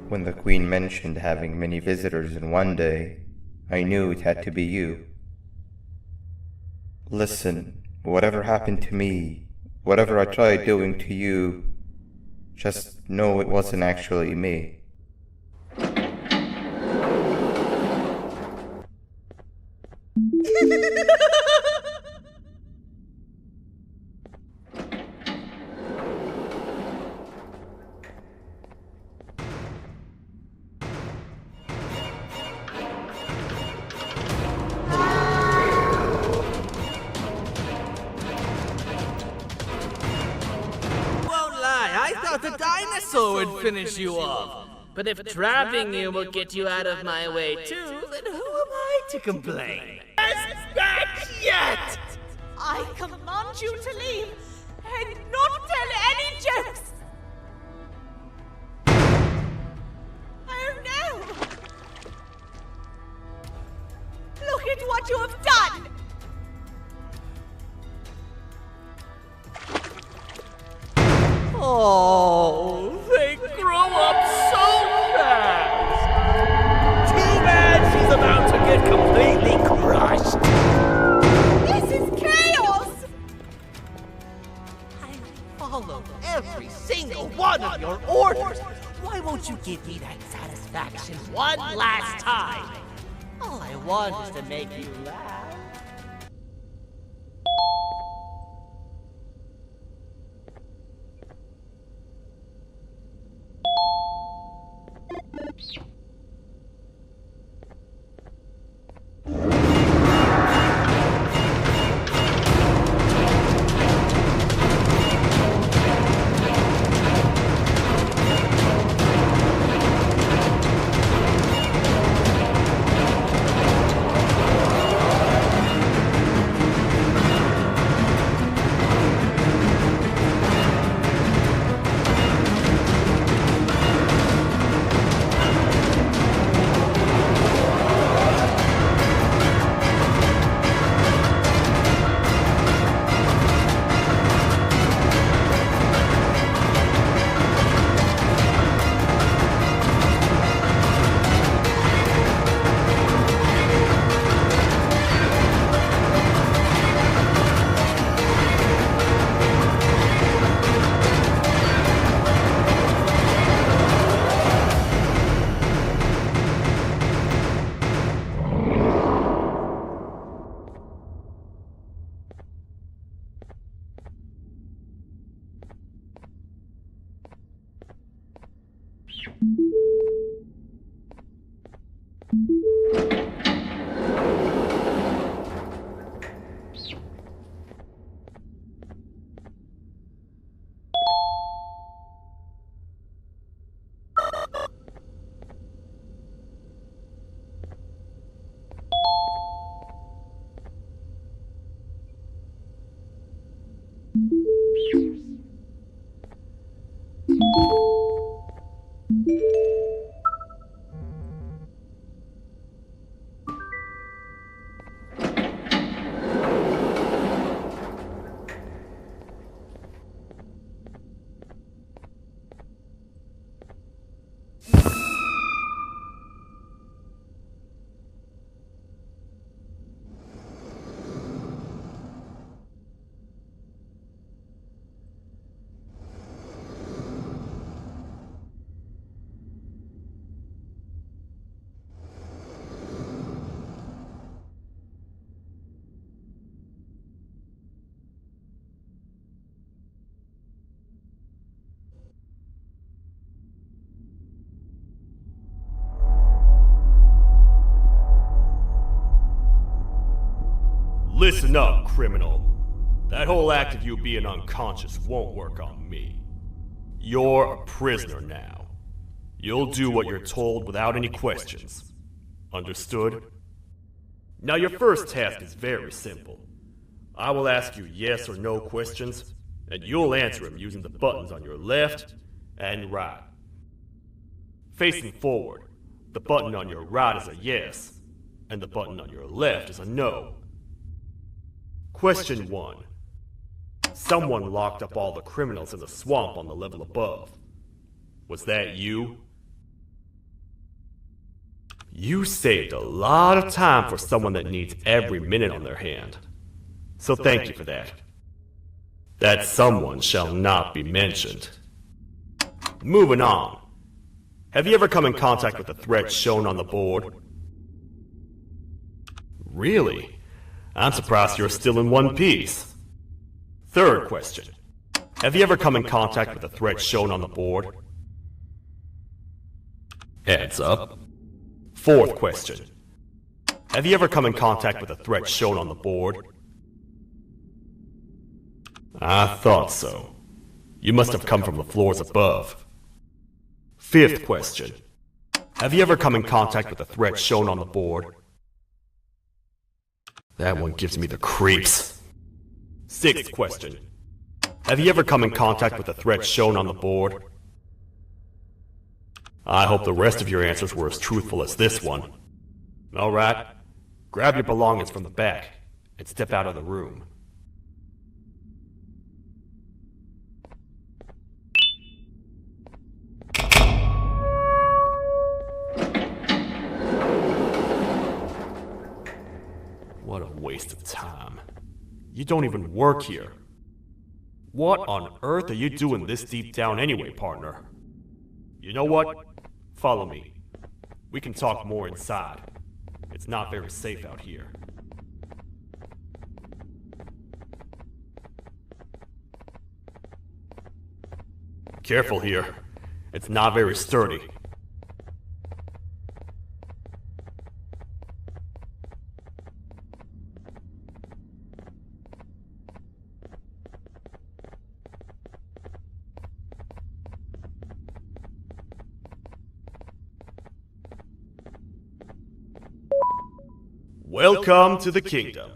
When the Queen mentioned having many visitors in one day, I knew it had to be you. Listen, whatever happened to me, whatever I tried doing to you, just know it wasn't actually me. The dinosaur would finish you off. But if trapping you will get you out of my way too, then who am I to complain? Not yet! I command you to leave and not tell any jokes! Oh no! Look at what you have done! Oh, they grow up so fast! Too bad she's about to get completely crushed! This is chaos! I follow every single one of your orders! Why won't you give me that satisfaction one last time? All I want is to make you laugh. Listen up, criminal. That whole act of you being unconscious won't work on me. You're a prisoner now. You'll do what you're told without any questions. Understood? Now your first task is very simple. I will ask you yes or no questions, and you'll answer them using the buttons on your left and right. Facing forward, the button on your right is a yes, and the button on your left is a no. Question 1. Someone locked up all the criminals in the swamp on the level above. Was that you? You saved a lot of time for someone that needs every minute on their hand. So thank you for that. That someone shall not be mentioned. Moving on. Have you ever come in contact with the threat shown on the board? Really? I'm surprised you're still in one piece. Third question. Have you ever come in contact with the threat shown on the board? Heads up. Fourth question. Have you ever come in contact with the threat shown on the board? I thought so. You must have come from the floors above. Fifth question. Have you ever come in contact with the threat shown on the board? That one gives me the creeps. Sixth question. Have you ever come in contact with the threat shown on the board? I hope the rest of your answers were as truthful as this one. Alright, grab your belongings from the back and step out of the room. What a waste of time. You don't even work here. What on earth are you doing this deep down anyway, partner? You know what? Follow me. We can talk more inside. It's not very safe out here. Careful here. It's not very sturdy. Welcome to the kingdom.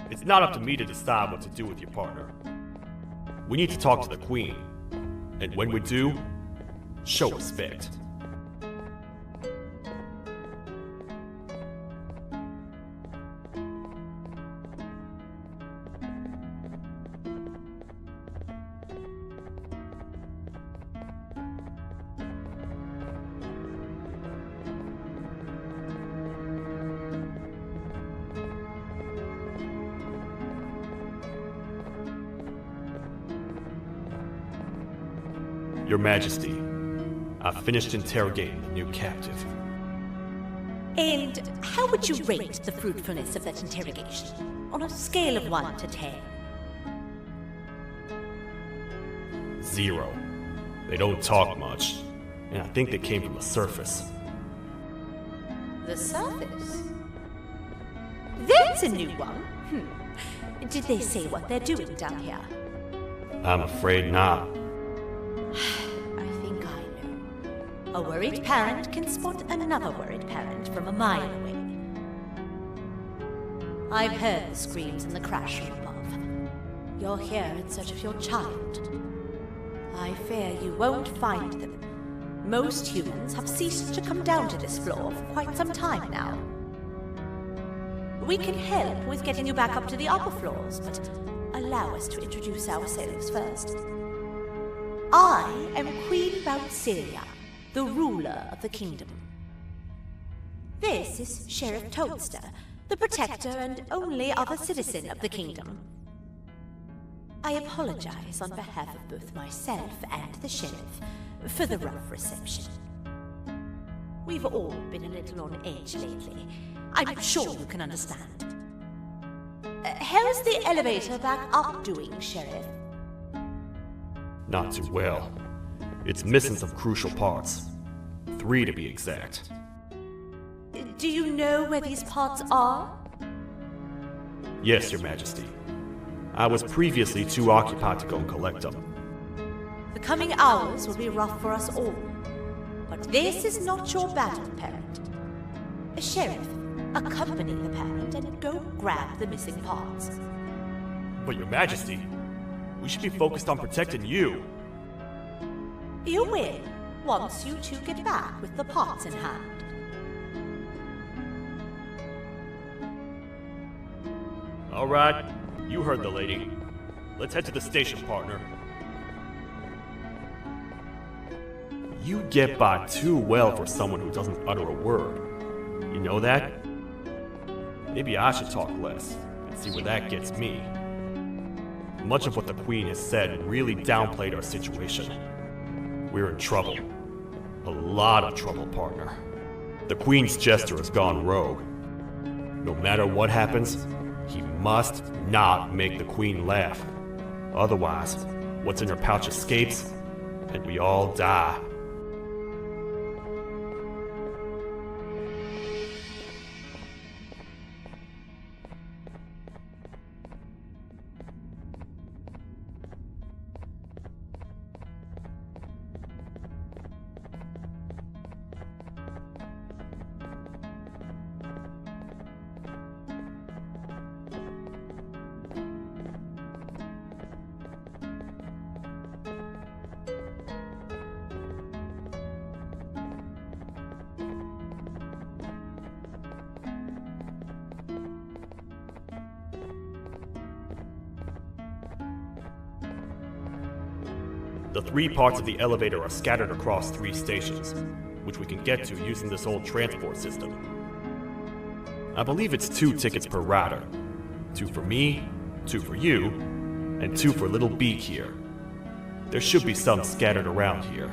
It's not up to me to decide what to do with your partner. We need to talk to the queen. And when we do, show respect. Your Majesty, I've finished interrogating the new captive. And how would you rate the fruitfulness of that interrogation, on a scale of 1 to 10? 0. They don't talk much, and I think they came from the surface. The surface? There's a new one. Did they say what they're doing down here? I'm afraid not. I think I know. A worried parent can spot another worried parent from a mile away. I've heard the screams in the crash room above. You're here in search of your child. I fear you won't find them. Most humans have ceased to come down to this floor for quite some time now. We can help with getting you back up to the upper floors, but allow us to introduce ourselves first. I am Queen Bouncelia, the ruler of the kingdom. This is Sheriff Toadster, the protector and only other citizen of the kingdom. I apologize on behalf of both myself and the sheriff for the rough reception. We've all been a little on edge lately. I'm sure you can understand. How's the elevator back up doing, Sheriff? Not too well. It's missing some crucial parts. 3 to be exact. Do you know where these parts are? Yes, Your Majesty. I was previously too occupied to go and collect them. The coming hours will be rough for us all. But this is not your battle, parent. Sheriff, accompany the parent and go grab the missing parts. But Your Majesty, we should be focused on protecting you. You will, once you two get back with the parts in hand. All right, You heard the lady. Let's head to the station, partner. You get by too well for someone who doesn't utter a word. You know that? Maybe I should talk less and see where that gets me. Much of what the Queen has said really downplayed our situation. We're in trouble. A lot of trouble, partner. The Queen's jester has gone rogue. No matter what happens, he must not make the Queen laugh. Otherwise, what's in her pouch escapes, and we all die. The 3 parts of the elevator are scattered across 3 stations, which we can get to using this old transport system. I believe it's 2 tickets per rider. 2 for me, 2 for you, and 2 for Little Beak here. There should be some scattered around here.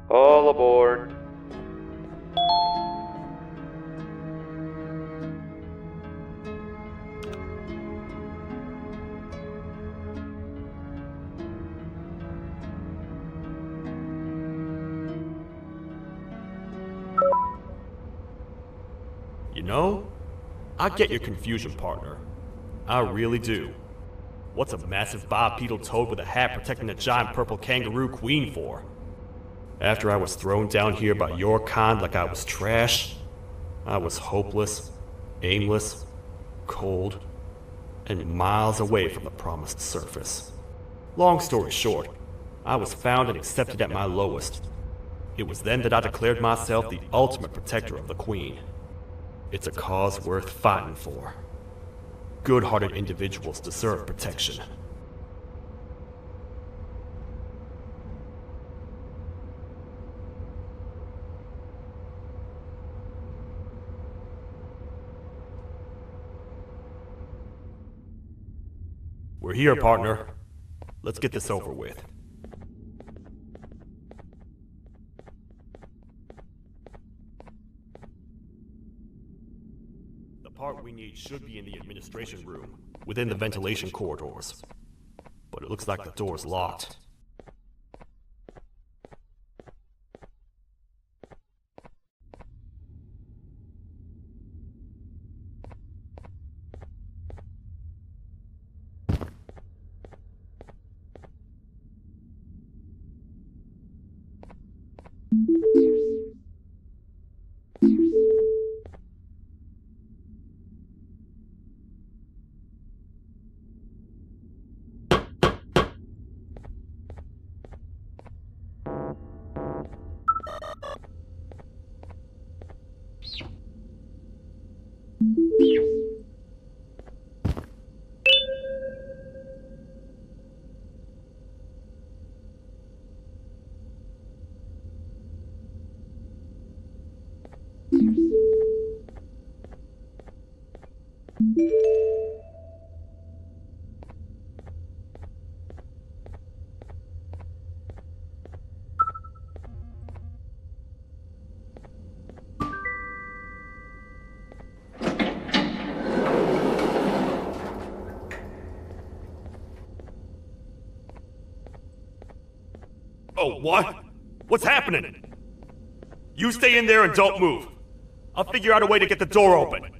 All aboard. You know, I get your confusion, partner. I really do. What's a massive bipedal toad with a hat protecting a giant purple kangaroo queen for? After I was thrown down here by your kind like I was trash, I was hopeless, aimless, cold, and miles away from the promised surface. Long story short, I was found and accepted at my lowest. It was then that I declared myself the ultimate protector of the Queen. It's a cause worth fighting for. Good-hearted individuals deserve protection. We're here, partner. Let's get this over with. The part we need should be in the administration room, within the ventilation corridors. But it looks like the door's locked. Oh, what? What's happening? You stay in there and don't move. I'll figure out a way to get the door open.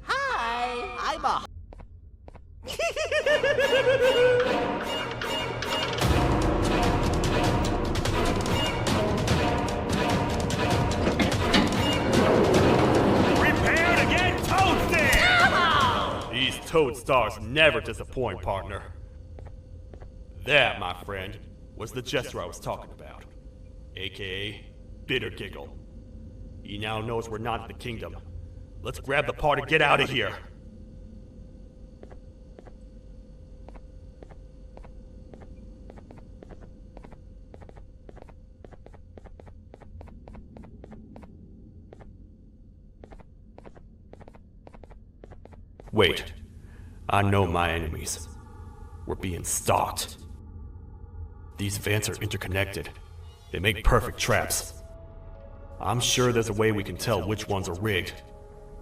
Hi, I'm a... Prepare to get toasted! These toad stars never disappoint, partner. That, my friend, was the jester I was talking about, aka Bittergiggle. He now knows we're not in the kingdom. Let's grab the part and get out of here. Wait, I know my enemies. We're being stalked. These vents are interconnected. They make perfect traps. I'm sure there's a way we can tell which ones are rigged.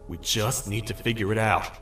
We just need to figure it out.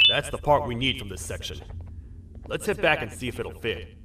That's the part we need from this section. Let's head back and see if it'll fit.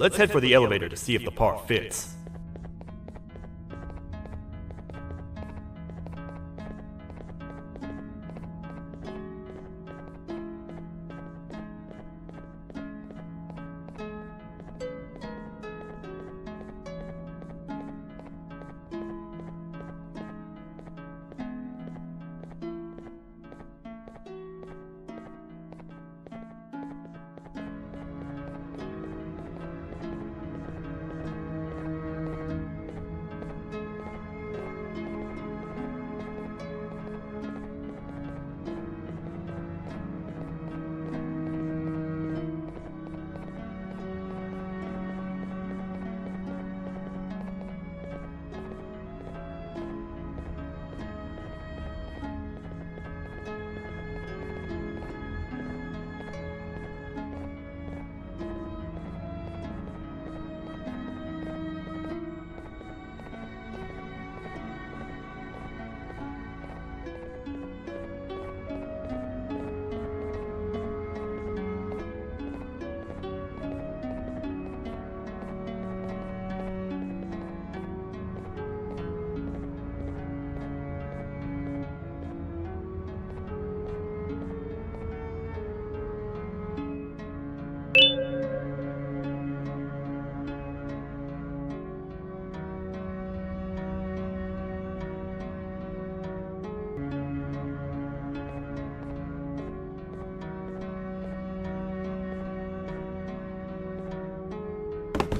Let's head for the elevator to see if the part fits.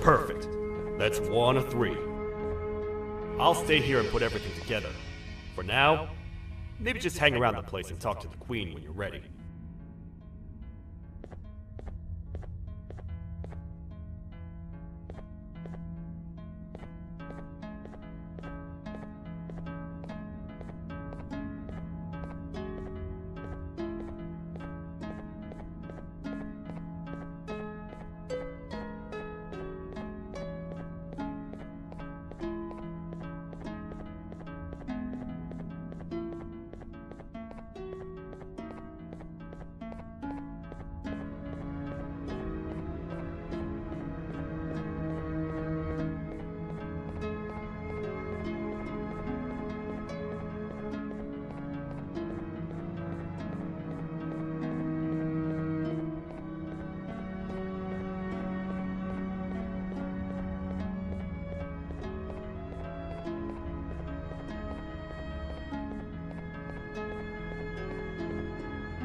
Perfect. That's 1 of 3. I'll stay here and put everything together. For now, maybe just hang around the place and talk to the Queen when you're ready.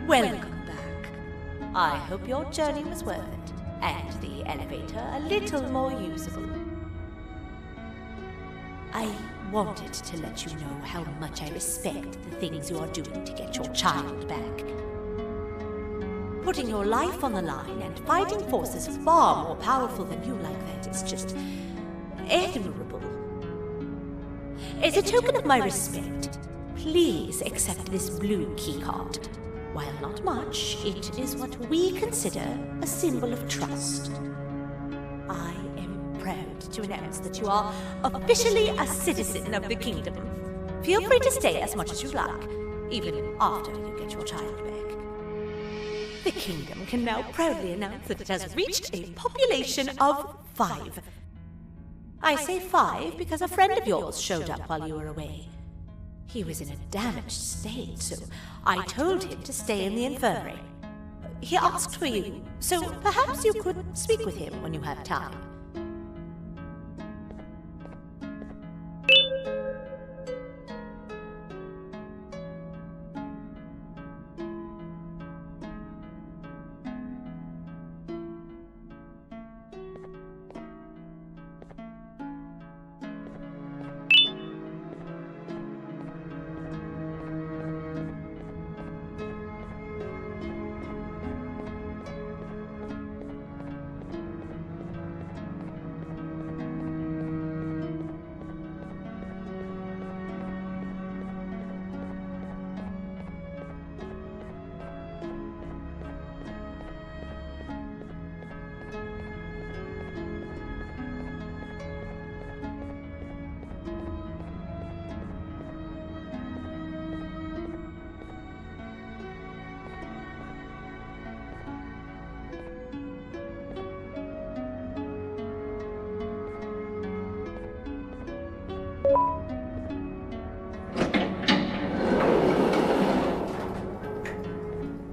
Welcome back. I hope your journey was worth it, and the elevator a little more usable. I wanted to let you know how much I respect the things you are doing to get your child back. Putting your life on the line and fighting forces far more powerful than you like that is just admirable. As a token of my respect, please accept this blue keycard. While not much, it is what we consider a symbol of trust. I am proud to announce that you are officially a citizen of the kingdom. Feel free to stay as much as you like, even after you get your child back. The kingdom can now proudly announce that it has reached a population of 5. I say 5 because a friend of yours showed up while you were away. He was in a damaged state, so I told him to stay in the infirmary. He asked for you, so perhaps you could speak with him when you have time.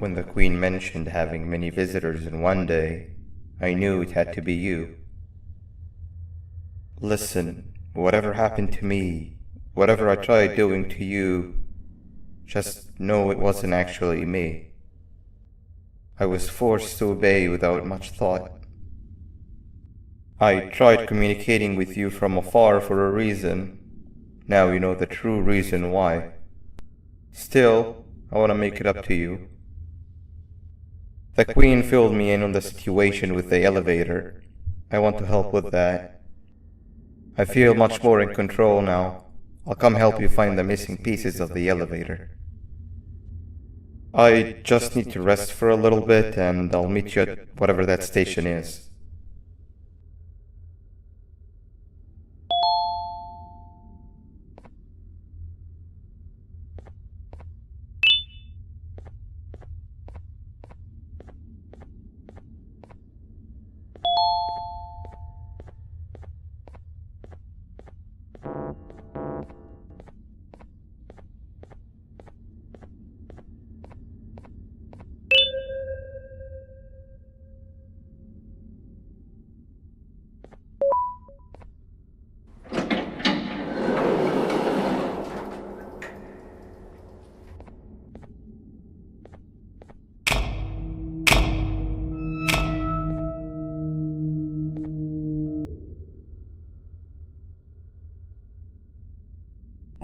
When the Queen mentioned having many visitors in one day, I knew it had to be you. Listen, whatever happened to me, whatever I tried doing to you, just know it wasn't actually me. I was forced to obey without much thought. I tried communicating with you from afar for a reason. Now you know the true reason why. Still, I want to make it up to you. The Queen filled me in on the situation with the elevator. I want to help with that. I feel much more in control now. I'll come help you find the missing pieces of the elevator. I just need to rest for a little bit, and I'll meet you at whatever that station is.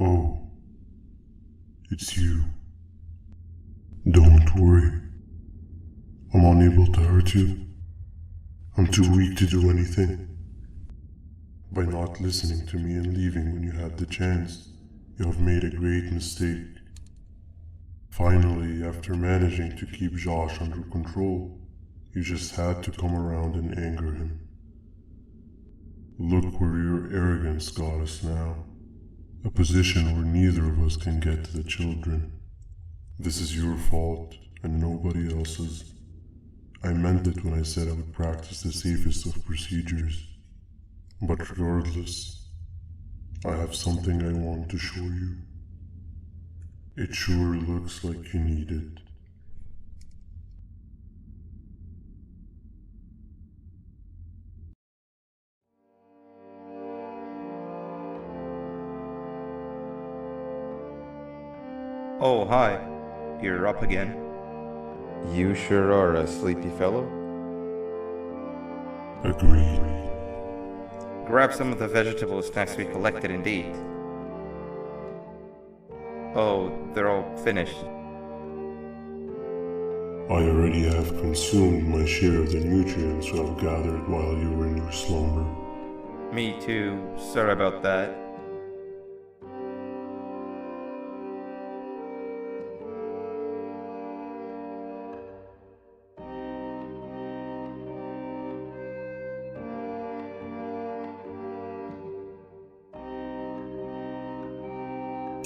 Oh, it's you. Don't worry. I'm unable to hurt you. I'm too weak to do anything. By not listening to me and leaving when you had the chance, you have made a great mistake. Finally, after managing to keep Josh under control, you just had to come around and anger him. Look where your arrogance got us now. A position where neither of us can get to the children. This is your fault, and nobody else's. I meant it when I said I would practice the safest of procedures. But regardless, I have something I want to show you. It sure looks like you need it. Oh, hi. You're up again. You sure are a sleepy fellow. Agreed. Grab some of the vegetable snacks we collected and eat. Oh, they're all finished. I already have consumed my share of the nutrients I've gathered while you were in your slumber. Me too. Sorry about that.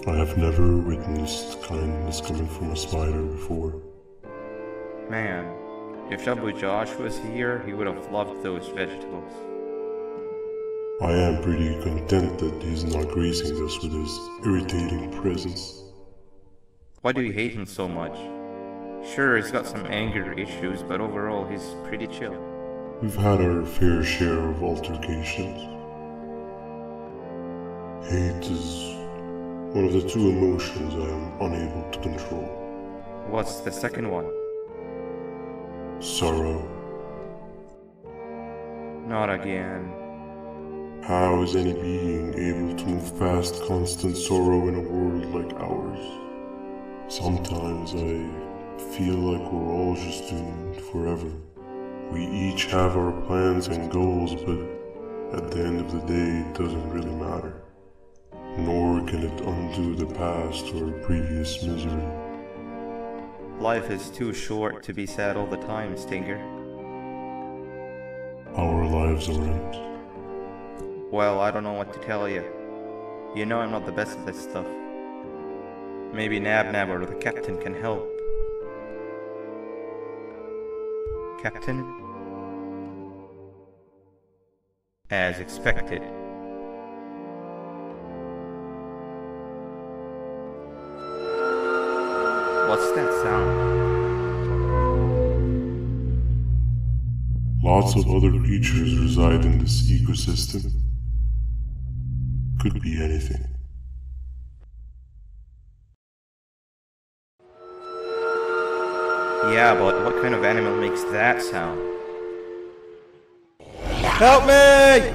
I have never witnessed kindness coming from a spider before. Man, if Shabu Josh was here, he would have loved those vegetables. I am pretty content that he's not gracing us with his irritating presence. Why do you hate him so much? Sure, he's got some anger issues, but overall he's pretty chill. We've had our fair share of altercations. Hate is one of the two emotions I am unable to control. What's the second one? Sorrow. Not again. How is any being able to move past constant sorrow in a world like ours? Sometimes I feel like we're all just doomed forever. We each have our plans and goals, but at the end of the day, it doesn't really matter. Nor can it undo the past or previous misery. Life is too short to be sad all the time, Stinger. Our lives aren't. Well, I don't know what to tell you. You know I'm not the best at this stuff. Maybe Nab or the captain can help. Captain? As expected. What's that sound? Lots of other creatures reside in this ecosystem. Could be anything. Yeah, but what kind of animal makes that sound? Help me!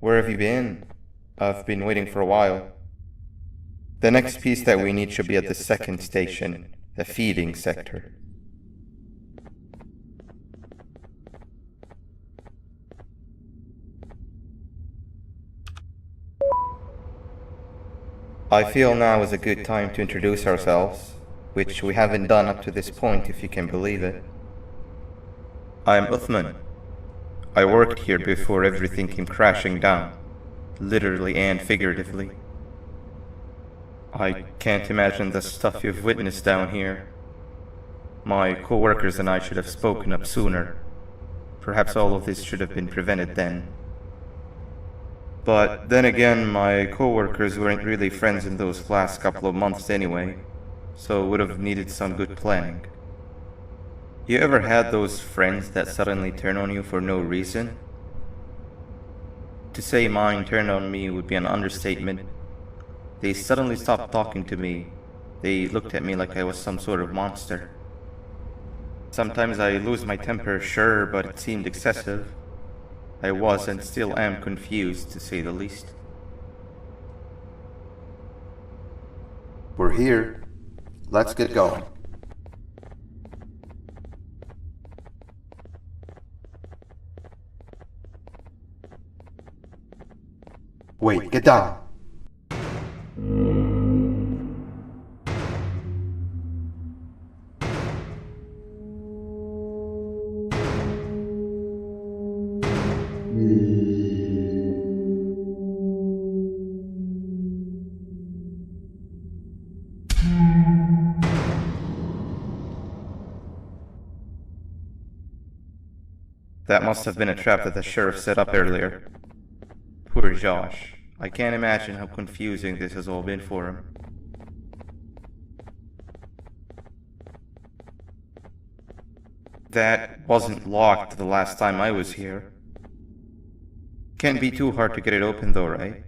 Where have you been? I've been waiting for a while. The next piece that we need should be at the second station, the feeding sector. I feel now is a good time to introduce ourselves, which we haven't done up to this point, if you can believe it. I'm Uthman. I worked here before everything came crashing down, literally and figuratively. I can't imagine the stuff you've witnessed down here. My co-workers and I should have spoken up sooner. Perhaps all of this should have been prevented then. But then again, my co-workers weren't really friends in those last couple of months anyway, so would have needed some good planning. You ever had those friends that suddenly turn on you for no reason? To say mine turned on me would be an understatement. They suddenly stopped talking to me. They looked at me like I was some sort of monster. Sometimes I lose my temper, sure, but it seemed excessive. I was and still am confused, to say the least. We're here. Let's get going. Wait, get down. That must have been a trap that the sheriff set up earlier. Poor Josh. I can't imagine how confusing this has all been for him. That wasn't locked the last time I was here. Can't be too hard to get it open though, right?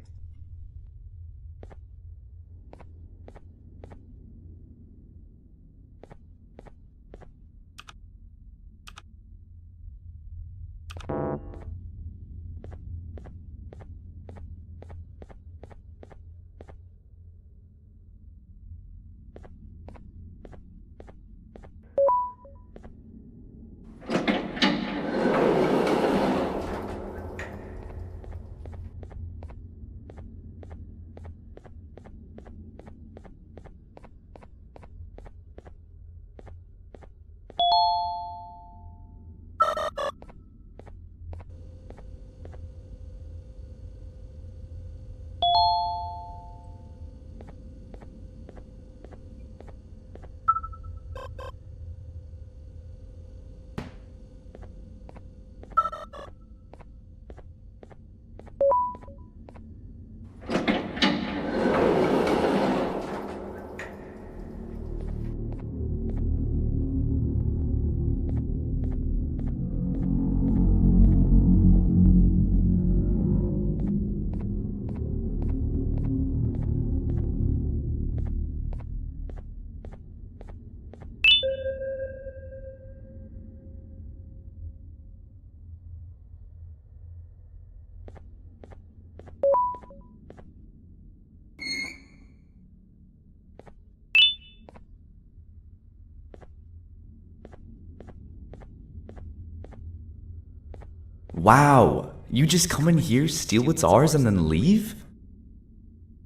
Wow, you just come in here, steal what's ours, and then leave?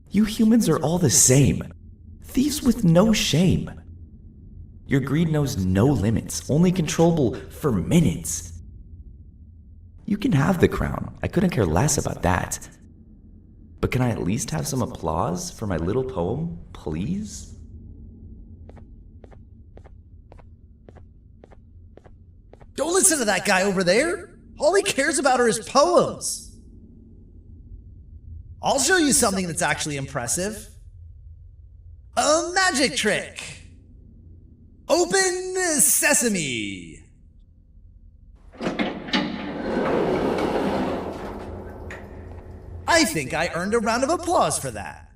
You humans are all the same. Thieves with no shame. Your greed knows no limits, only controllable for minutes. You can have the crown, I couldn't care less about that. But can I at least have some applause for my little poem, please? Don't listen to that guy over there. All he cares about are his poems. I'll show you something that's actually impressive. A magic trick. Open sesame. I think I earned a round of applause for that.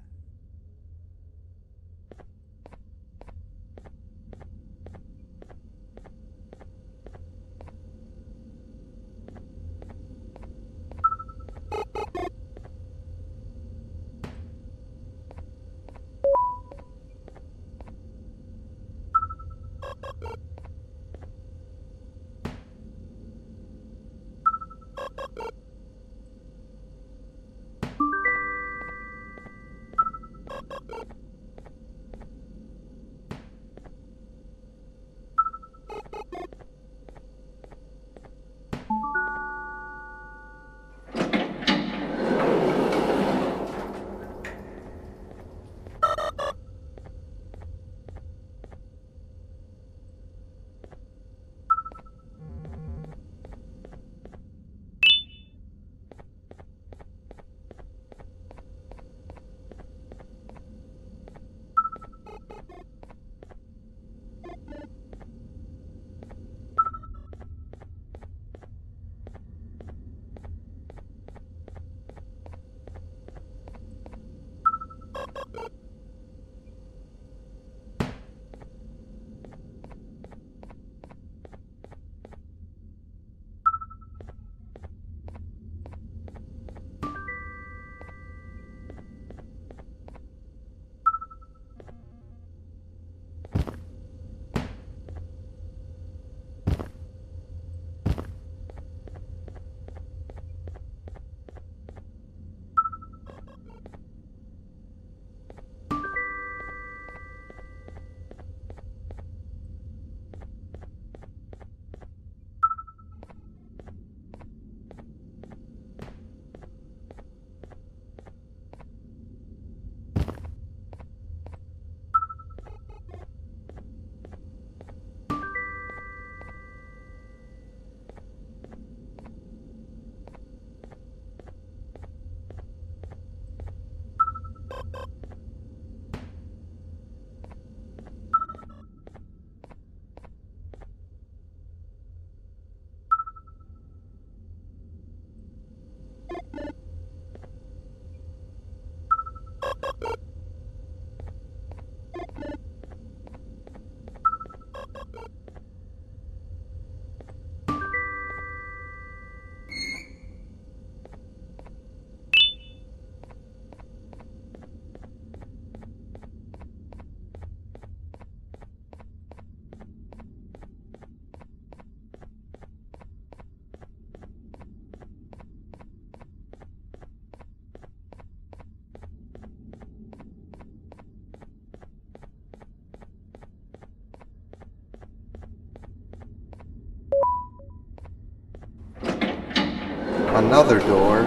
Another door.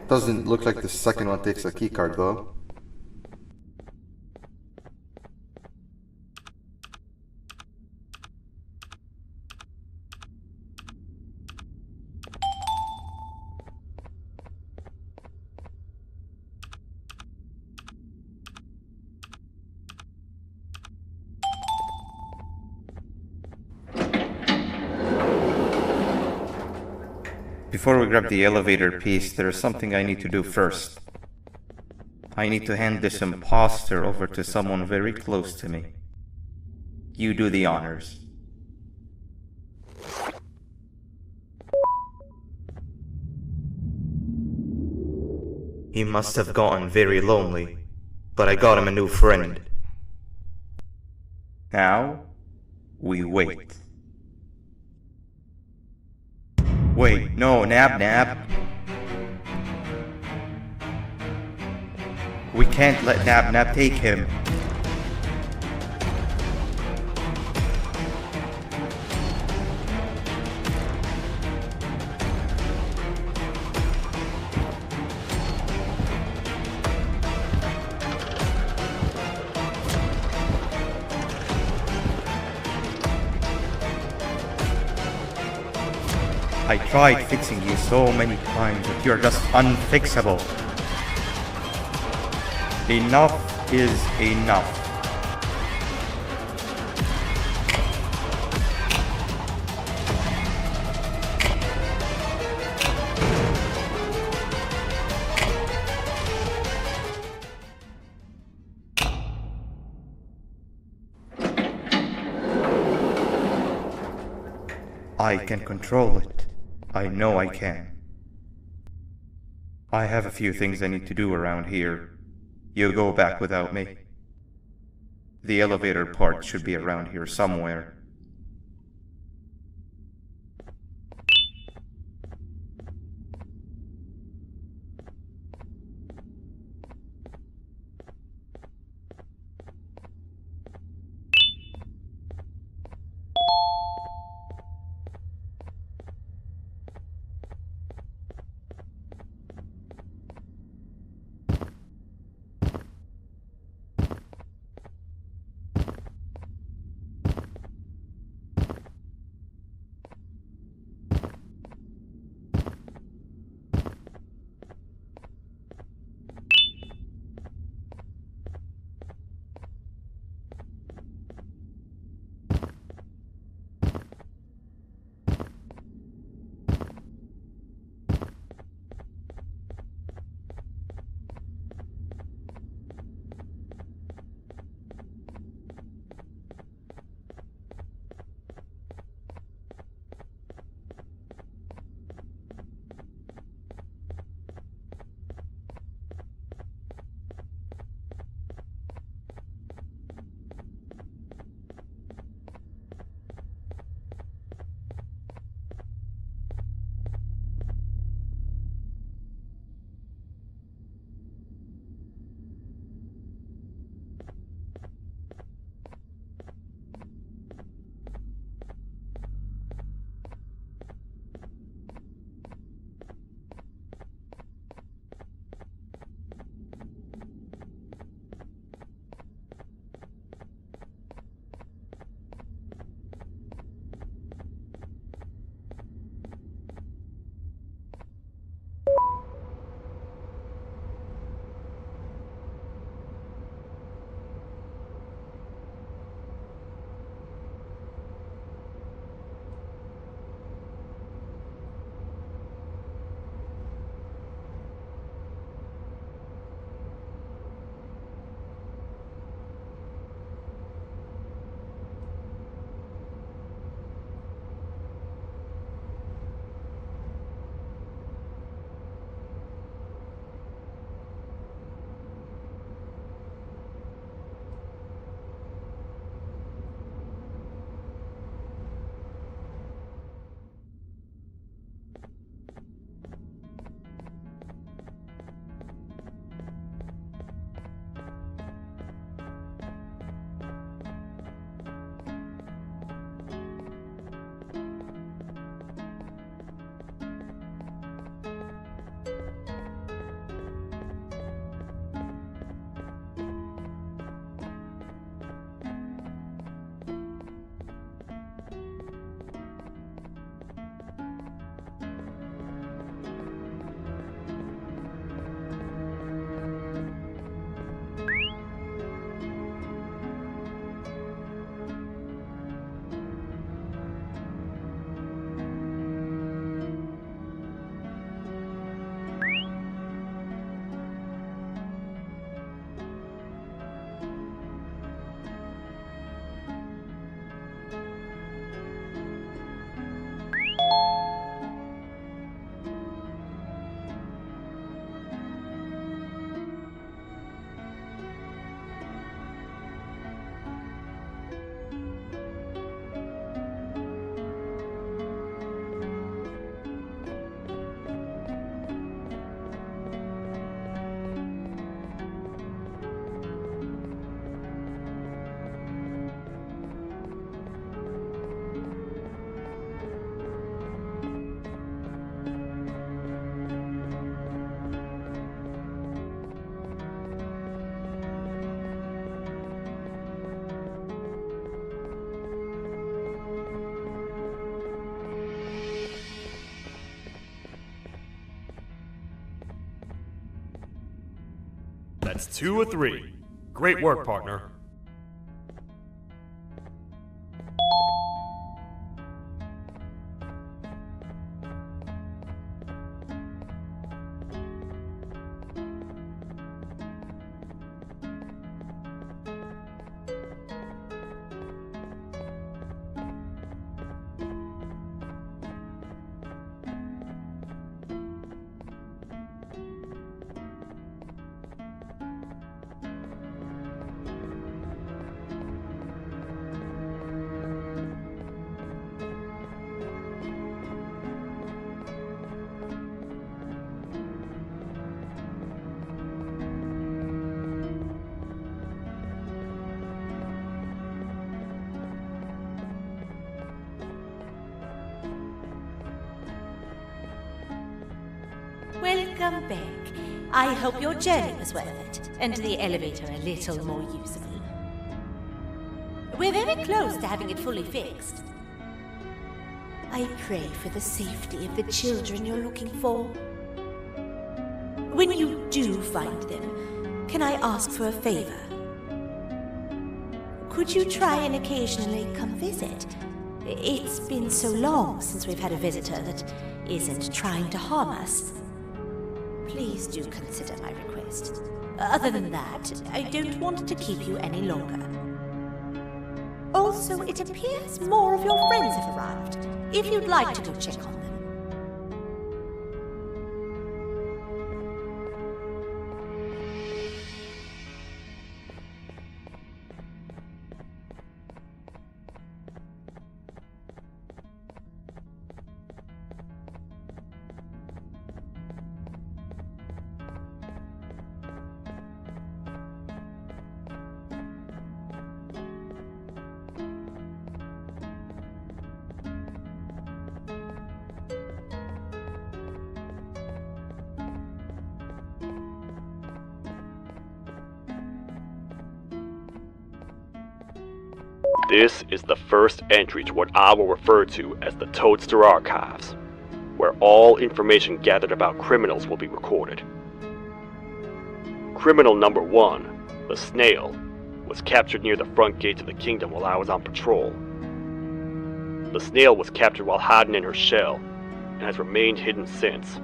Doesn't look like the second one takes a keycard though. Before we grab the elevator piece, there is something I need to do first. I need to hand this imposter over to someone very close to me. You do the honors. He must have gotten very lonely, but I got him a new friend. Now, we wait. Wait, no, Nab. We can't let Nab take him. I tried fixing you so many times that you're just unfixable. Enough is enough. I can control it. I know I can. I have a few things I need to do around here. You go back without me. The elevator part should be around here somewhere. That's 2 of 3. Great work, partner. Welcome back. I hope your journey was worth it, and the elevator a little more usable. We're very close to having it fully fixed. I pray for the safety of the children you're looking for. When you do find them, can I ask for a favor? Could you try and occasionally come visit? It's been so long since we've had a visitor that isn't trying to harm us. Please do consider my request. Other than that, I don't want to keep you any longer. Also, it appears more of your friends have arrived, if you'd like to go check on them. This is the first entry to what I will refer to as the Toadster Archives, where all information gathered about criminals will be recorded. Criminal number 1, the Snail, was captured near the front gate of the kingdom while I was on patrol. The Snail was captured while hiding in her shell, and has remained hidden since.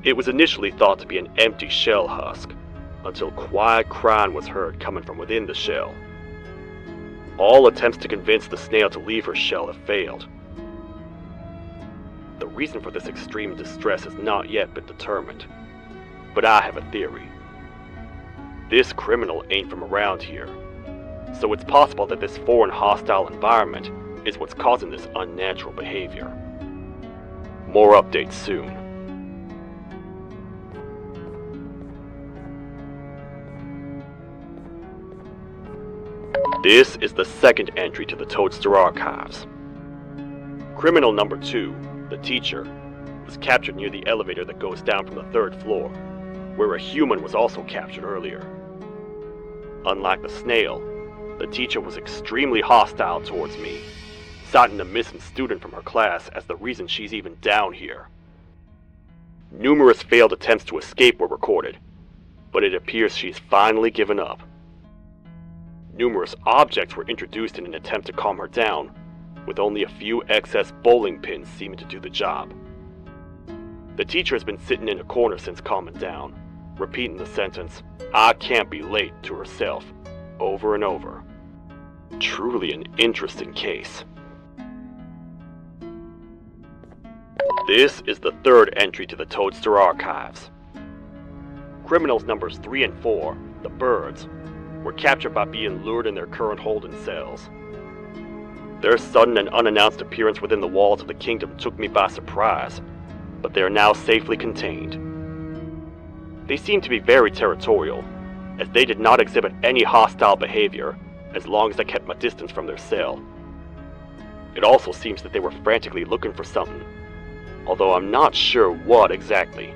It was initially thought to be an empty shell husk, until quiet crying was heard coming from within the shell. All attempts to convince the Snail to leave her shell have failed. The reason for this extreme distress has not yet been determined, but I have a theory. This criminal ain't from around here, so it's possible that this foreign hostile environment is what's causing this unnatural behavior. More updates soon. This is the second entry to the Toadster Archives. Criminal number 2, the teacher, was captured near the elevator that goes down from the 3rd floor, where a human was also captured earlier. Unlike the Snail, the teacher was extremely hostile towards me, citing a missing student from her class as the reason she's even down here. Numerous failed attempts to escape were recorded, but it appears she's finally given up. Numerous objects were introduced in an attempt to calm her down, with only a few excess bowling pins seeming to do the job. The teacher has been sitting in a corner since calming down, repeating the sentence, "I can't be late," to herself, over and over. Truly an interesting case. This is the 3rd entry to the Toadster Archives. Criminals numbers 3 and 4, the Birds, were captured by being lured in their current holding cells. Their sudden and unannounced appearance within the walls of the kingdom took me by surprise, but they are now safely contained. They seem to be very territorial, as they did not exhibit any hostile behavior as long as I kept my distance from their cell. It also seems that they were frantically looking for something, although I'm not sure what exactly.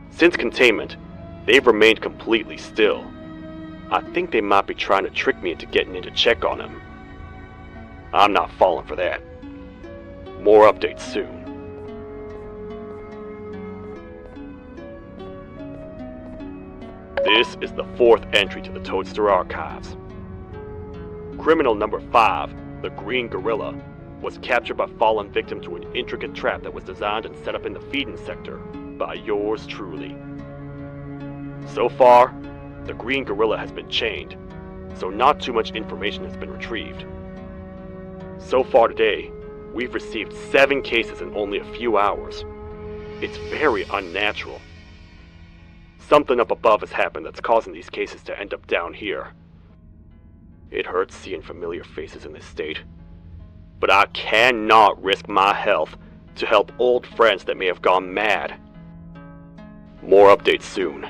Since containment, they've remained completely still. I think they might be trying to trick me into getting in to check on him. I'm not falling for that. More updates soon. This is the fourth entry to the Toadster archives. Criminal number 5, the Green Gorilla, was captured by fallen victim to an intricate trap that was designed and set up in the feeding sector by yours truly. So far, the Green Gorilla has been chained, so not too much information has been retrieved. So far today, we've received 7 cases in only a few hours. It's very unnatural. Something up above has happened that's causing these cases to end up down here. It hurts seeing familiar faces in this state, but I cannot risk my health to help old friends that may have gone mad. More updates soon.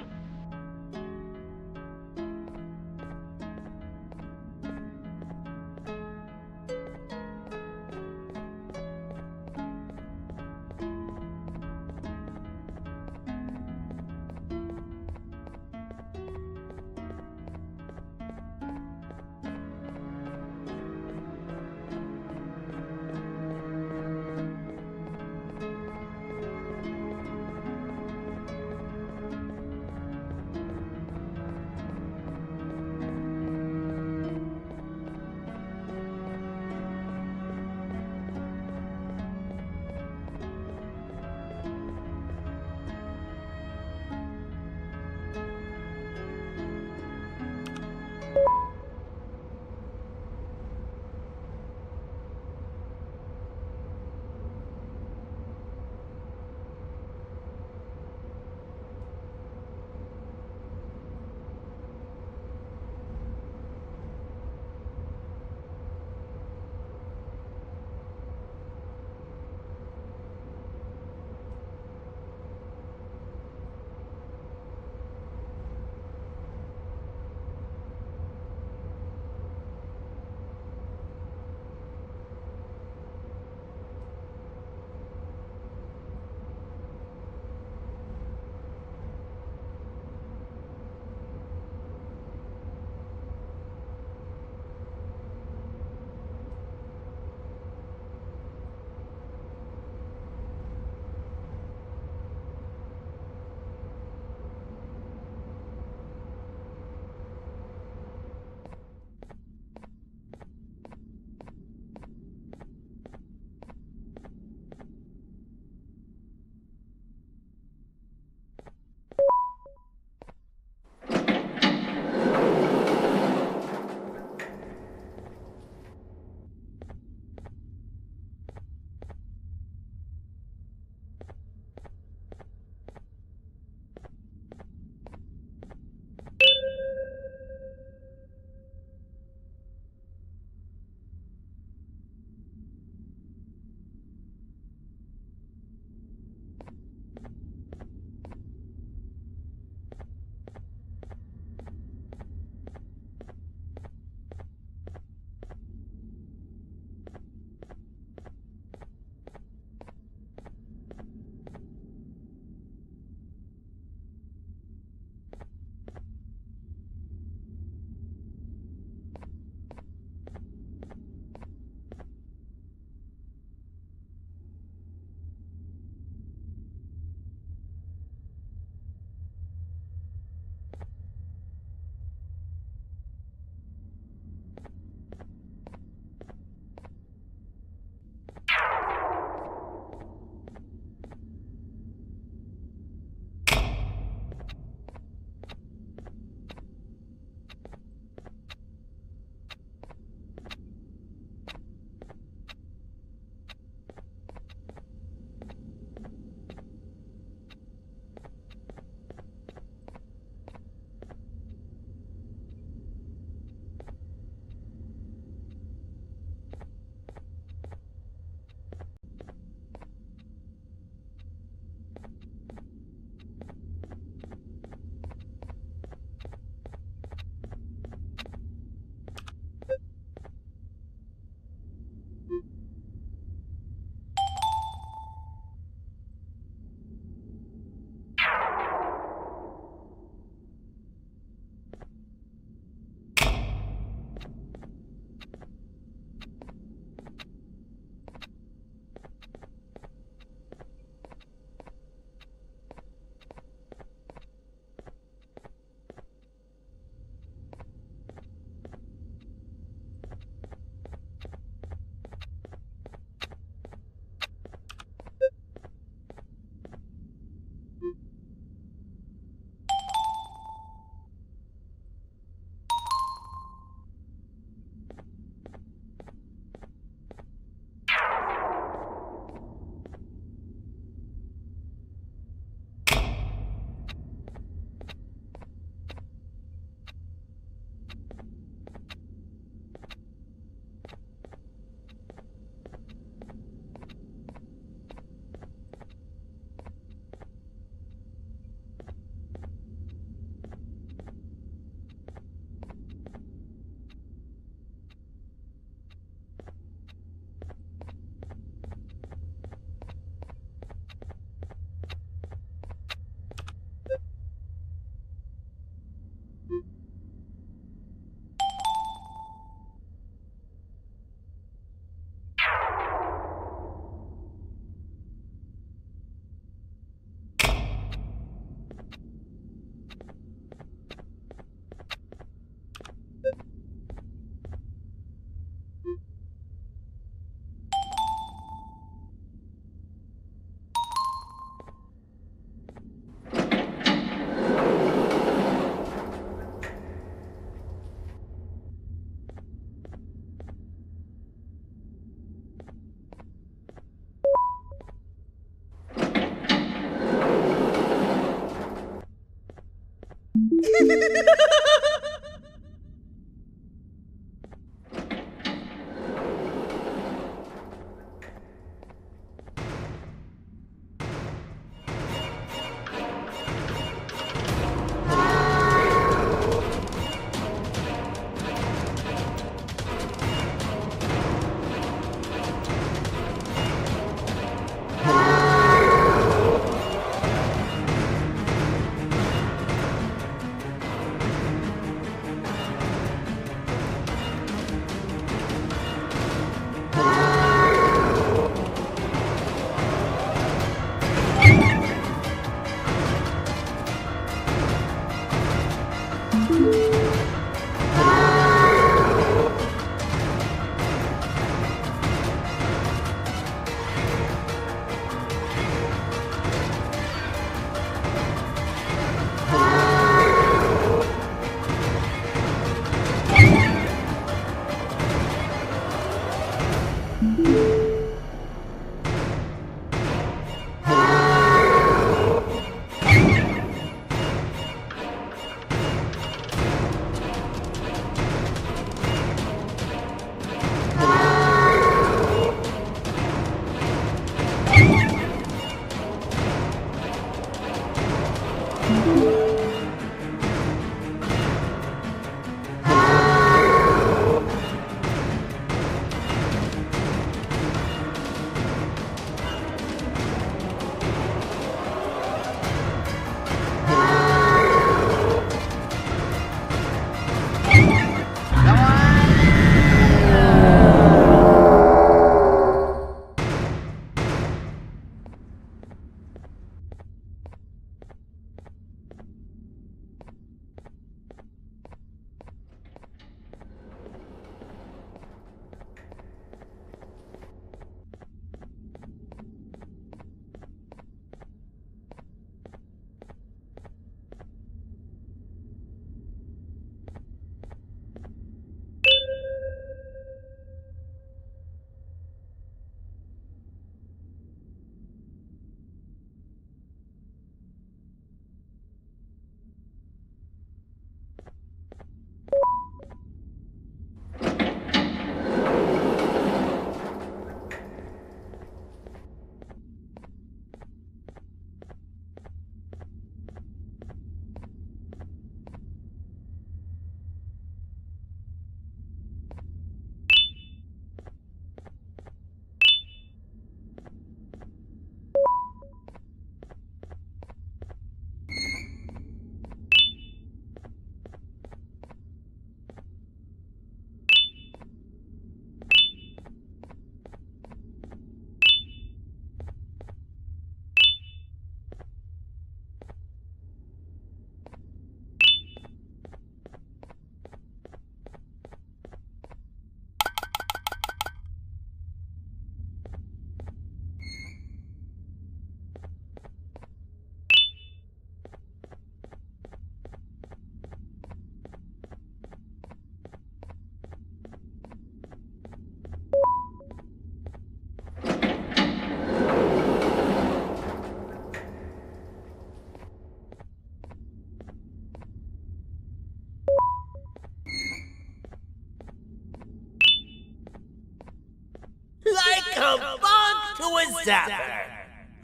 Like a bug to a zapper.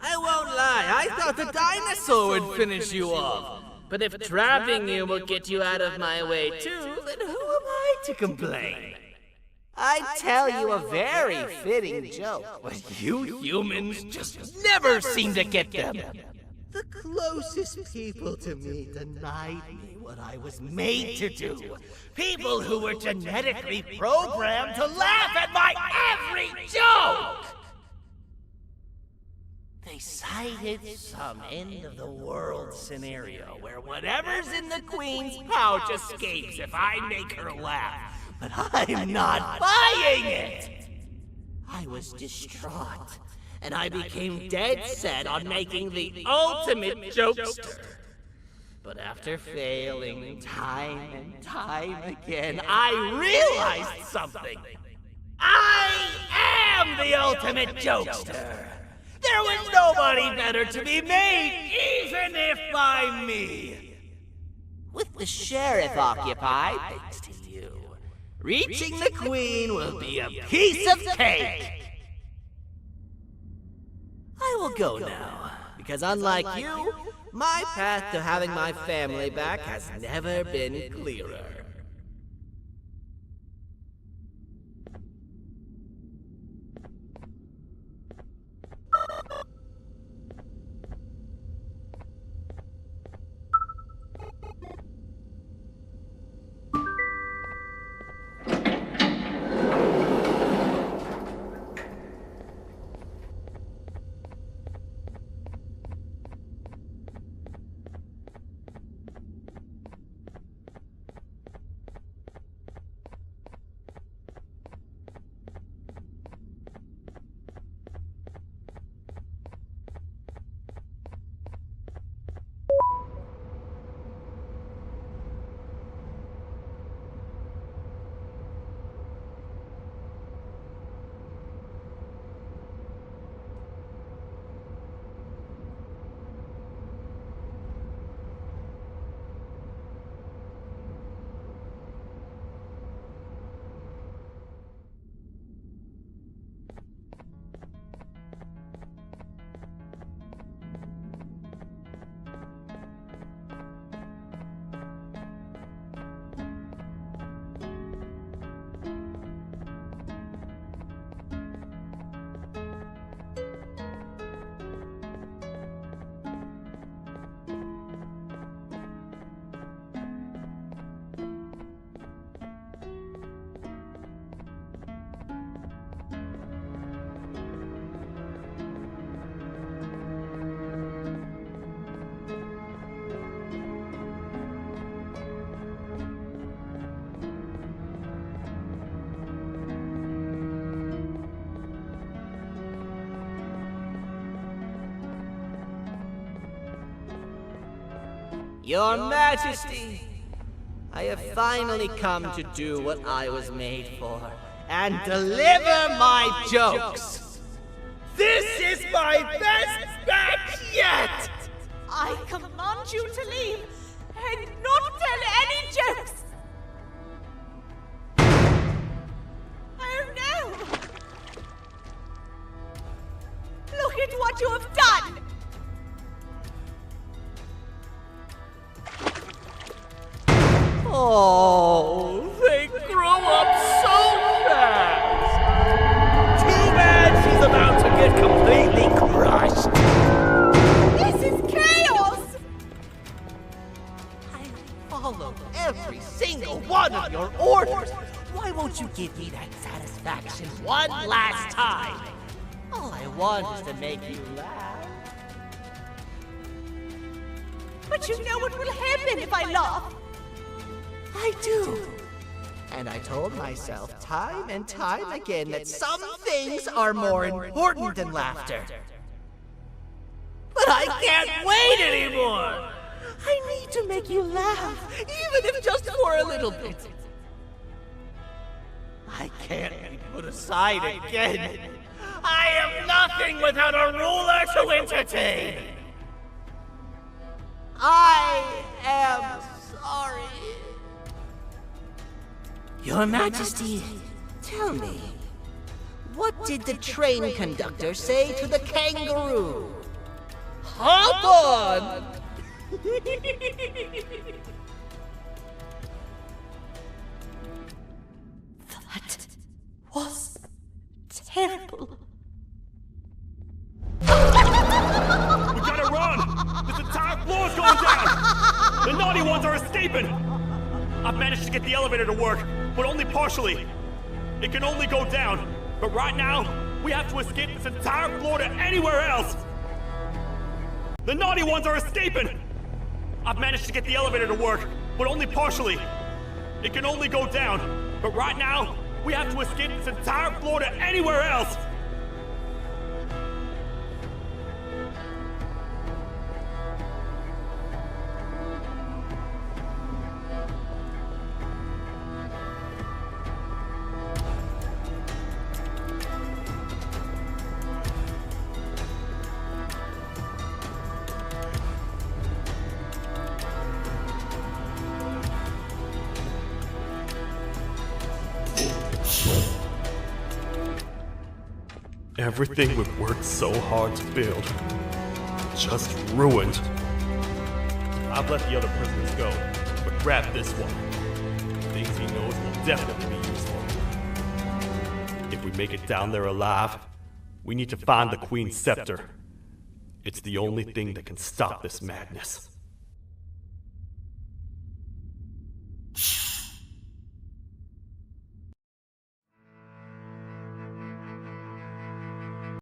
I won't lie, I thought the dinosaur would finish you off. But if trapping you will get you out of my way too, then who am I to complain? I tell you a very fitting joke, but you humans just never seem to get them. The closest people to me denied me what I was made to do. People who were genetically programmed to laugh at my every joke! They cited some end-of-the-world scenario where whatever's in the Queen's pouch escapes if I make her laugh. But I'm not buying it! I was distraught, and I became dead set on making the ultimate jokester. But after failing time and time again, I realized something. I am the ultimate jokester! There was nobody better to be made, even if by me! With the sheriff occupied, thanks to you, reaching the queen will be a piece of cake. I will go now, because unlike you, my path to having my family back has never been clearer. Your Majesty, I have finally come to do what I was made for, and deliver my jokes. This is my best batch yet! I command you to leave and not tell any jokes! Oh no! Look at what you have done! Oh, they grow up so fast! Too bad she's about to get completely crushed! This is chaos! I followed every single one of your orders! Why won't you give me that satisfaction one last time? All I want is to make you laugh. But you know what will happen if I laugh! I do. And I told myself time and time again that some things are more important than laughter. But I can't wait anymore! I need to make you laugh, even if just for a little bit. I can't be put aside again. I am nothing without a ruler to entertain. I am sorry. Your Majesty, tell me, what did the train conductor say to the kangaroo? Hop on! That was terrible. We gotta run! This entire floor's going down! The naughty ones are escaping! I've managed to get the elevator to work, but only partially. It can only go down, but right now, we have to escape this entire floor to anywhere else! The naughty ones are escaping! I've managed to get the elevator to work, but only partially. It can only go down, but right now, we have to escape this entire floor to anywhere else! Everything we've worked so hard to build, just ruined. I've let the other prisoners go, but grab this one. Things he knows will definitely be useful. If we make it down there alive, we need to find the Queen's scepter. It's the only thing that can stop this madness.